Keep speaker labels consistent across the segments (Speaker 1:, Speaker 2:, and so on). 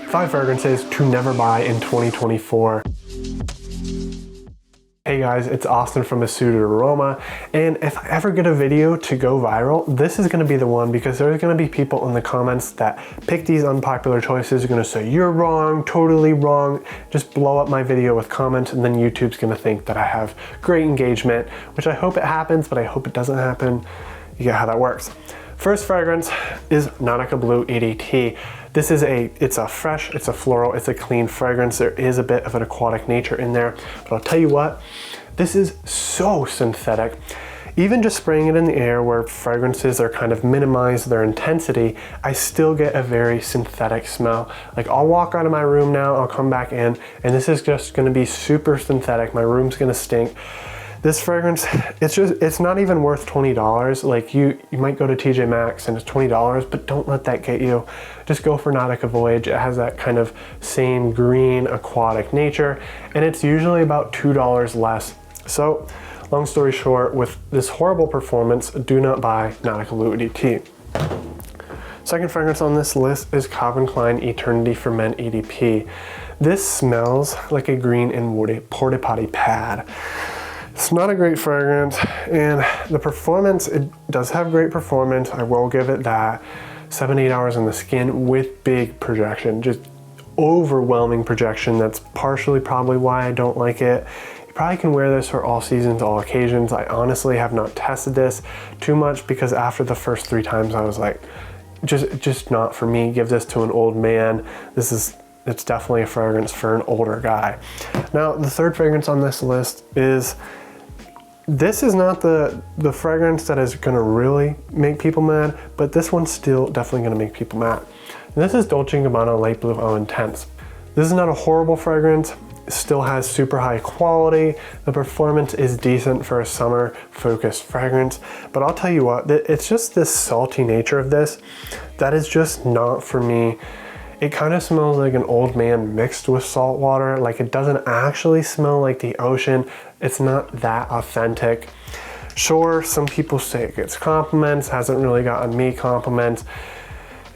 Speaker 1: 5 fragrances to never buy in 2024. Hey guys, it's Austin from A Suited Aroma, and if I ever get a video to go viral, this is going to be the one, because there's going to be people in the comments that pick these unpopular choices, are going to say, you're wrong, totally wrong, just blow up my video with comments, and then YouTube's going to think that I have great engagement, which I hope it happens, but I hope it doesn't happen. You get how that works. First fragrance is Nautica Blue EDT. This is it's a fresh, it's a floral, it's a clean fragrance. There is a bit of an aquatic nature in there, but I'll tell you what, this is so synthetic. Even just spraying it in the air where fragrances are kind of minimize their intensity, I still get a very synthetic smell. Like I'll walk out of my room now, I'll come back in, and this is just gonna be super synthetic. My room's gonna stink. This fragrance, it's not even worth $20. Like you might go to TJ Maxx and it's $20, but don't let that get you. Just go for Nautica Voyage. It has that kind of same green aquatic nature, and it's usually about $2 less. So long story short, with this horrible performance, do not buy Nautica Blue EDT. Second fragrance on this list is Cen Klein Eternity for Men EDP. This smells like a green and woody porta potty pad. It's not a great fragrance, and the performance, it does have great performance, I will give it that. 7-8 hours on the skin with big projection, just overwhelming projection. That's partially probably why I don't like it. You probably can wear this for all seasons, all occasions. I honestly have not tested this too much, because after the first 3 times I was like, just not for me. Give this to an old man. It's definitely a fragrance for an older guy. Now, the third fragrance on this list is, this is not the fragrance that is gonna really make people mad, but this one's still definitely gonna make people mad. And this is Dolce & Gabbana Light Blue Eau Intense. This is not a horrible fragrance. It still has super high quality. The performance is decent for a summer focused fragrance, but I'll tell you what, it's just this salty nature of this that is just not for me. It kind of smells like an old man mixed with salt water. Like it doesn't actually smell like the ocean. It's not that authentic. Sure, some people say it gets compliments, hasn't really gotten me compliments.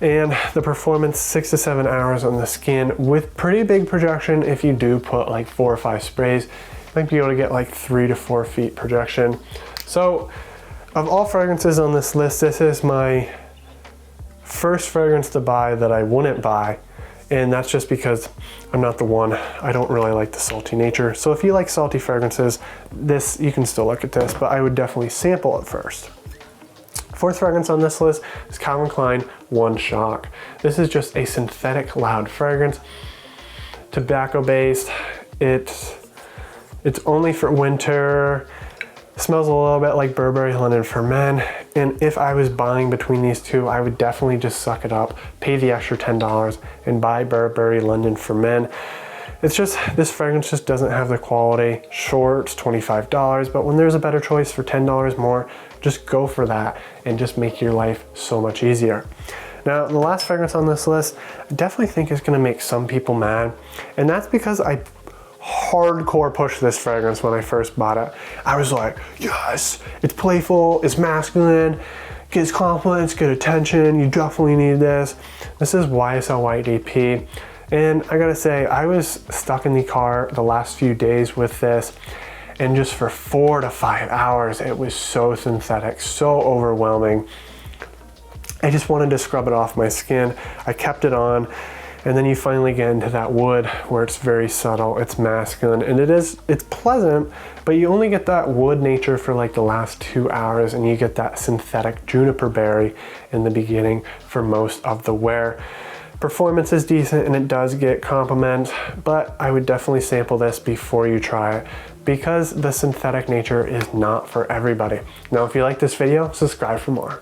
Speaker 1: And the performance, 6 to 7 hours on the skin with pretty big projection. If you do put like 4 or 5 sprays, you might be able to get like 3 to 4 feet projection. So of all fragrances on this list, this is my first fragrance to buy that I wouldn't buy, and that's just because I'm not the one. I don't really like the salty nature. So if you like salty fragrances, this, you can still look at this, but I would definitely sample it first. Fourth fragrance on this list is Cen Klein One Shock. This is just a synthetic loud fragrance, tobacco based. It's only for winter. Smells a little bit like Burberry London for Men, and if I was buying between these two, I would definitely just suck it up, pay the extra $10 and buy Burberry London for Men. It's just, this fragrance just doesn't have the quality. Sure, it's $25, but when there's a better choice for $10 more, just go for that and just make your life so much easier. Now, the last fragrance on this list, I definitely think is gonna make some people mad, and that's because I hardcore pushed this fragrance when I first bought it. I was like, yes, it's playful, it's masculine, gets compliments, get attention, you definitely need this. This is YSL White DP, and I gotta say, I was stuck in the car the last few days with this, and just for 4 to 5 hours, it was so synthetic, so overwhelming. I just wanted to scrub it off my skin. I kept it on, and then you finally get into that wood where it's very subtle, it's masculine, and it's pleasant, but you only get that wood nature for like the last 2 hours, and you get that synthetic juniper berry in the beginning for most of the wear. Performance is decent and it does get compliments, but I would definitely sample this before you try it, because the synthetic nature is not for everybody. Now, if you like this video, subscribe for more.